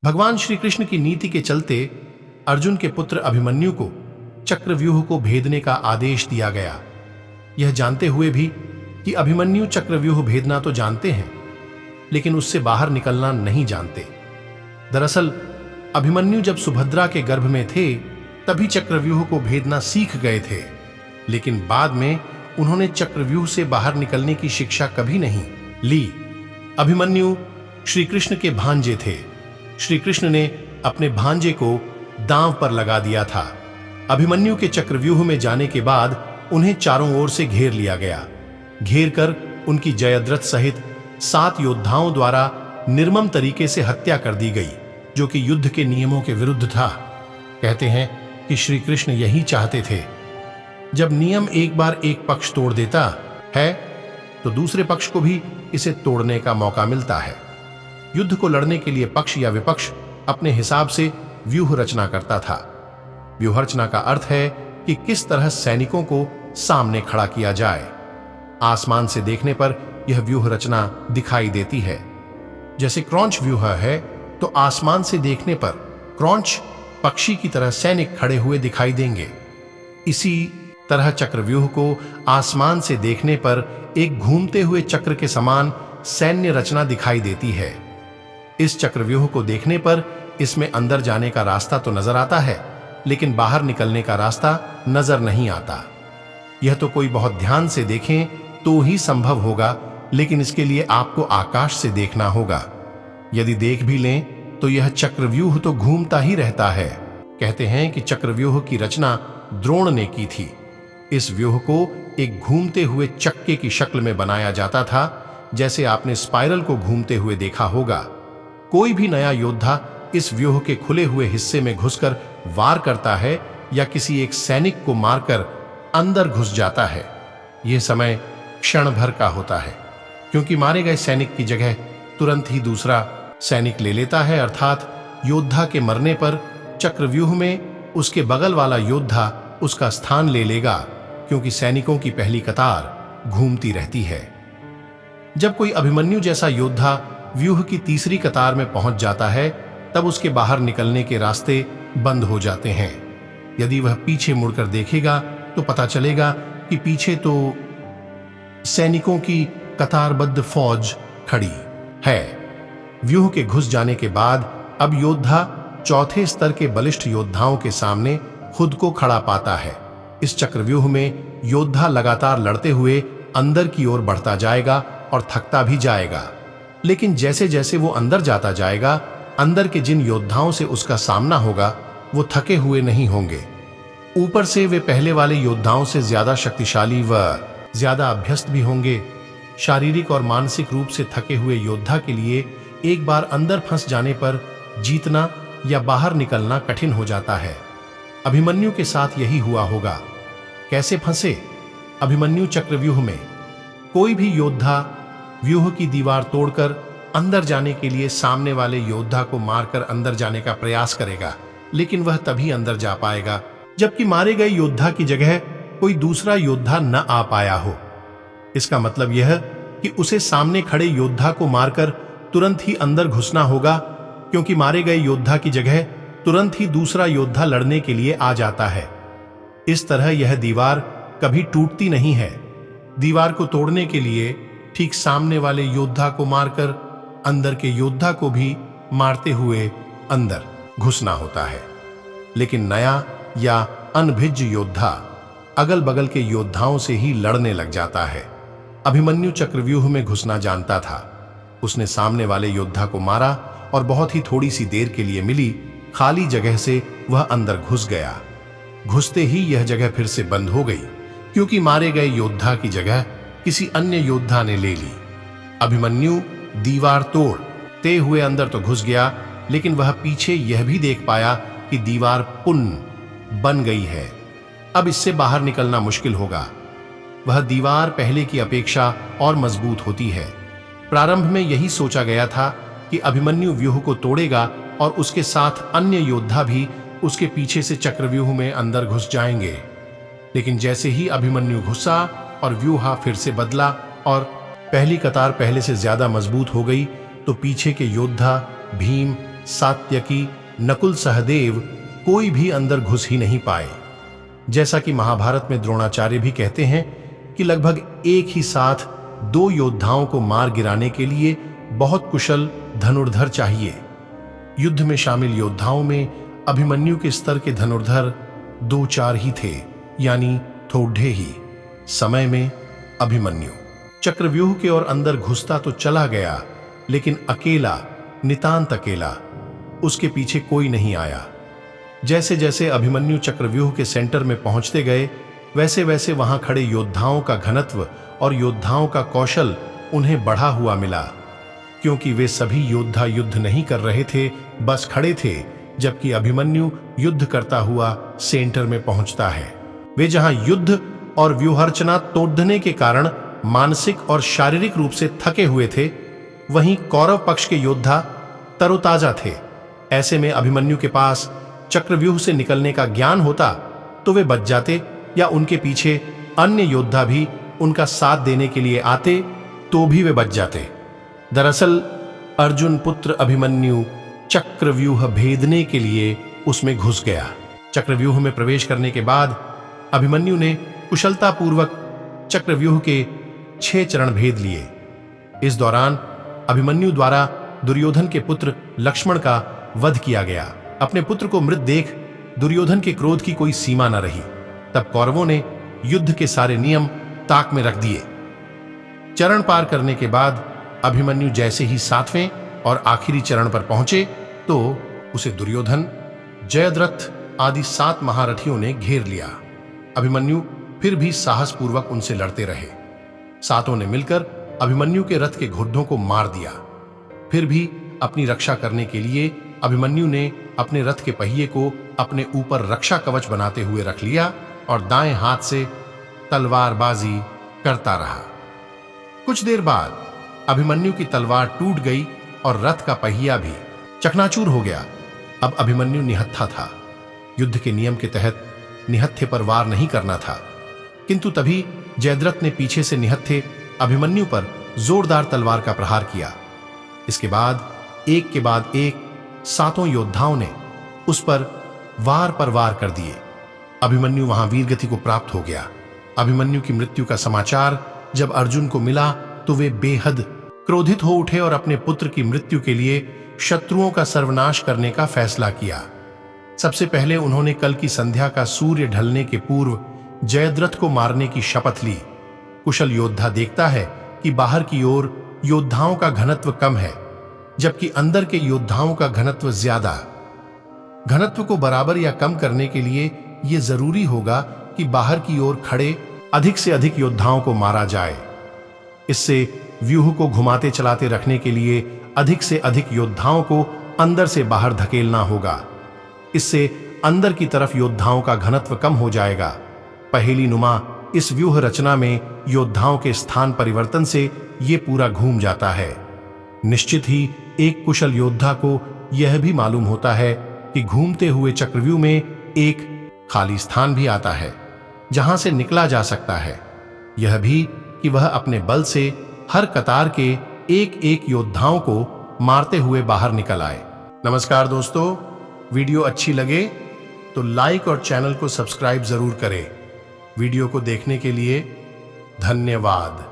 भगवान श्री कृष्ण की नीति के चलते अर्जुन के पुत्र अभिमन्यु को चक्रव्यूह को भेदने का आदेश दिया गया, यह जानते हुए भी कि अभिमन्यु चक्रव्यूह भेदना तो जानते हैं लेकिन उससे बाहर निकलना नहीं जानते। दरअसल अभिमन्यु जब सुभद्रा के गर्भ में थे तभी चक्रव्यूह को भेदना सीख गए थे, लेकिन बाद में उन्होंने चक्रव्यूह से बाहर निकलने की शिक्षा कभी नहीं ली। अभिमन्यु श्री कृष्ण के भांजे थे। श्री कृष्ण ने अपने भांजे को दांव पर लगा दिया था। अभिमन्यु के चक्रव्यूह में जाने के बाद उन्हें चारों ओर से घेर लिया गया। घेर कर उनकी जयद्रथ सहित 7 योद्धाओं द्वारा निर्मम तरीके से हत्या कर दी गई, जो कि युद्ध के नियमों के विरुद्ध था। कहते हैं कि श्री कृष्ण यही चाहते थे, जब नियम एक बार एक पक्ष तोड़ देता है तो दूसरे पक्ष को भी इसे तोड़ने का मौका मिलता है। युद्ध को लड़ने के लिए पक्ष या विपक्ष अपने हिसाब से व्यूह रचना करता था। व्यूह रचना का अर्थ है कि किस तरह सैनिकों को सामने खड़ा किया जाए। आसमान से देखने पर यह व्यूह रचना दिखाई देती है। जैसे क्रॉंच व्यूह है तो आसमान से देखने पर क्रॉंच पक्षी की तरह सैनिक खड़े हुए दिखाई देंगे। इसी तरह चक्रव्यूह को आसमान से देखने पर एक घूमते हुए चक्र के समान सैन्य रचना दिखाई देती है। इस चक्रव्यूह को देखने पर इसमें अंदर जाने का रास्ता तो नजर आता है, लेकिन बाहर निकलने का रास्ता नजर नहीं आता। यह तो कोई बहुत ध्यान से देखें तो ही संभव होगा, लेकिन इसके लिए आपको आकाश से देखना होगा। यदि देख भी लें तो यह चक्रव्यूह तो घूमता ही रहता है। कहते हैं कि चक्रव्यूह की रचना द्रोण ने की थी। इस व्यूह को एक घूमते हुए चक्के की शक्ल में बनाया जाता था, जैसे आपने स्पाइरल को घूमते हुए देखा होगा। कोई भी नया योद्धा इस व्यूह के खुले हुए हिस्से में घुसकर वार करता है या किसी एक सैनिक को मारकर अंदर घुस जाता है। यह समय क्षण भर का होता है, क्योंकि मारे गए सैनिक की जगह तुरंत ही दूसरा सैनिक ले लेता है, अर्थात योद्धा के मरने पर चक्रव्यूह में उसके बगल वाला योद्धा उसका स्थान ले लेगा, क्योंकि सैनिकों की पहली कतार घूमती रहती है। जब कोई अभिमन्यु जैसा योद्धा व्यूह की तीसरी कतार में पहुंच जाता है तब उसके बाहर निकलने के रास्ते बंद हो जाते हैं। यदि वह पीछे मुड़कर देखेगा तो पता चलेगा कि पीछे तो सैनिकों की कतारबद्ध फौज खड़ी है। व्यूह के घुस जाने के बाद अब योद्धा चौथे स्तर के बलिष्ठ योद्धाओं के सामने खुद को खड़ा पाता है। इस चक्रव्यूह में योद्धा लगातार लड़ते हुए अंदर की ओर बढ़ता जाएगा और थकता भी जाएगा, लेकिन जैसे जैसे वो अंदर जाता जाएगा, अंदर के जिन योद्धाओं से उसका सामना होगा वो थके हुए नहीं होंगे। ऊपर से वे पहले वाले योद्धाओं से ज्यादा शक्तिशाली व ज्यादा अभ्यस्त भी होंगे। शारीरिक और मानसिक रूप से थके हुए योद्धा के लिए एक बार अंदर फंस जाने पर जीतना या बाहर निकलना कठिन हो जाता है। अभिमन्यु के साथ यही हुआ होगा। कैसे फंसे अभिमन्यु चक्रव्यूह में? कोई भी योद्धा व्यूह की दीवार तोड़कर अंदर जाने के लिए सामने वाले योद्धा को मारकर अंदर जाने का प्रयास करेगा, लेकिन वह तभी अंदर जा पाएगा जबकि मारे गए योद्धा की जगह कोई दूसरा योद्धा न आ पाया हो। इसका मतलब यह कि उसे सामने खड़े योद्धा को मारकर तुरंत ही अंदर घुसना होगा, क्योंकि मारे गए योद्धा की जगह तुरंत ही दूसरा योद्धा लड़ने के लिए आ जाता है। इस तरह यह दीवार कभी टूटती नहीं है। दीवार को तोड़ने के लिए ठीक सामने वाले योद्धा को मारकर अंदर के योद्धा को भी मारते हुए अंदर घुसना होता है। लेकिन नया या अनभिज्ञ योद्धा अगल बगल के योद्धाओं से ही लड़ने लग जाता है। अभिमन्यु चक्रव्यूह में घुसना जानता था। उसने सामने वाले योद्धा को मारा और बहुत ही थोड़ी सी देर के लिए मिली खाली जगह से वह अंदर घुस गया। घुसते ही यह जगह फिर से बंद हो गई, क्योंकि मारे गए योद्धा की जगह किसी अन्य योद्धा ने ले ली। अभिमन्यु दीवार तोड़ते हुए अंदर तो घुस गया, लेकिन वह पीछे यह भी देख पाया कि दीवार पुनः बन गई है। अब इससे बाहर निकलना मुश्किल होगा। वह दीवार पहले की अपेक्षा और मजबूत होती है। प्रारंभ में यही सोचा गया था कि अभिमन्यु व्यूह को तोड़ेगा और उसके साथ अन्य योद्धा भी उसके पीछे से चक्रव्यूह में अंदर घुस जाएंगे। लेकिन जैसे ही अभिमन्यु घुसा और व्यूह फिर से बदला और पहली कतार पहले से ज्यादा मजबूत हो गई, तो पीछे के योद्धा भीम, सात्यकी, नकुल, सहदेव कोई भी अंदर घुस ही नहीं पाए। जैसा कि महाभारत में द्रोणाचार्य भी कहते हैं कि लगभग एक ही साथ 2 योद्धाओं को मार गिराने के लिए बहुत कुशल धनुर्धर चाहिए। युद्ध में शामिल योद्धाओं में अभिमन्यु के स्तर के धनुर्धर 2-4 ही थे, यानी थोड़े ही। समय में अभिमन्यु चक्रव्यूह के और अंदर घुसता तो चला गया, लेकिन अकेला, नितांत अकेला। उसके पीछे कोई नहीं आया। जैसे जैसे अभिमन्यु चक्रव्यूह के सेंटर में पहुंचते गए, वैसे वैसे वहां खड़े योद्धाओं का घनत्व और योद्धाओं का कौशल उन्हें बढ़ा हुआ मिला, क्योंकि वे सभी योद्धा युद्ध नहीं कर रहे थे, बस खड़े थे, जबकि अभिमन्यु युद्ध करता हुआ सेंटर में पहुंचता है। वे जहां युद्ध और व्यूहरचना तोड़ने के कारण मानसिक और शारीरिक रूप से थके हुए थे, वहीं कौरव पक्ष के योद्धा तरोताजा थे। ऐसे में अभिमन्यु के पास चक्रव्यूह से निकलने का ज्ञान होता तो वे बच जाते, या उनके पीछे अन्य योद्धा भी उनका साथ देने के लिए आते तो भी वे बच जाते। दरअसल अर्जुन पुत्र अभिमन्यु चक्रव्यूह भेदने के लिए उसमें घुस गया। चक्रव्यूह में प्रवेश करने के बाद अभिमन्यु ने कुशलतापूर्वक चक्रव्यूह के 6 चरण भेद लिए। इस दौरान अभिमन्यु द्वारा दुर्योधन के पुत्र लक्ष्मण का वध किया गया। अपने पुत्र को मृत देख दुर्योधन के क्रोध की कोई सीमा न रही। तब कौरवों ने युद्ध के सारे नियम ताक में रख दिए। चरण पार करने के बाद अभिमन्यु जैसे ही 7वें और आखिरी चरण पर पहुंचे तो उसे दुर्योधन, जयद्रथ आदि 7 महारथियों ने घेर लिया। अभिमन्यु फिर भी साहसपूर्वक उनसे लड़ते रहे। 7ओं ने मिलकर अभिमन्यु के रथ के घुड्डों को मार दिया। फिर भी अपनी रक्षा करने के लिए अभिमन्यु ने अपने रथ के पहिए को अपने ऊपर रक्षा कवच बनाते हुए रख लिया और दाएं हाथ से तलवारबाजी करता रहा। कुछ देर बाद अभिमन्यु की तलवार टूट गई और रथ का पहिया भी चकनाचूर हो गया। अब अभिमन्यु निहत्था था। युद्ध के नियम के तहत निहत्थे पर वार नहीं करना था, किंतु तभी जयद्रथ ने पीछे से निहत्थे अभिमन्यु पर जोरदार तलवार का प्रहार किया। इसके बाद एक के बाद एक 7ओं योद्धाओं ने उस पर वार कर दिए। अभिमन्यु वहां वीरगति को प्राप्त हो गया। अभिमन्यु की मृत्यु का समाचार जब अर्जुन को मिला तो वे बेहद क्रोधित हो उठे और अपने पुत्र की मृत्यु के लिए शत्रुओं का सर्वनाश करने का फैसला किया। सबसे पहले उन्होंने कल की संध्या का सूर्य ढलने के पूर्व जयद्रथ को मारने की शपथ ली। कुशल योद्धा देखता है कि बाहर की ओर योद्धाओं का घनत्व कम है, जबकि अंदर के योद्धाओं का घनत्व ज्यादा। घनत्व को बराबर या कम करने के लिए यह जरूरी होगा कि बाहर की ओर खड़े अधिक से अधिक योद्धाओं को मारा जाए। इससे व्यूह को घुमाते चलाते रखने के लिए अधिक से अधिक योद्धाओं को अंदर से बाहर धकेलना होगा। इससे अंदर की तरफ योद्धाओं का घनत्व कम हो जाएगा। पहेली नुमा इस व्यूह रचना में योद्धाओं के स्थान परिवर्तन से यह पूरा घूम जाता है। निश्चित ही एक कुशल योद्धा को यह भी मालूम होता है कि घूमते हुए चक्रव्यूह में एक खाली स्थान भी आता है जहां से निकला जा सकता है। यह भी कि वह अपने बल से हर कतार के एक एक योद्धाओं को मारते हुए बाहर निकल आए। नमस्कार दोस्तों, वीडियो अच्छी लगे तो लाइक और चैनल को सब्सक्राइब जरूर करें। वीडियो को देखने के लिए धन्यवाद।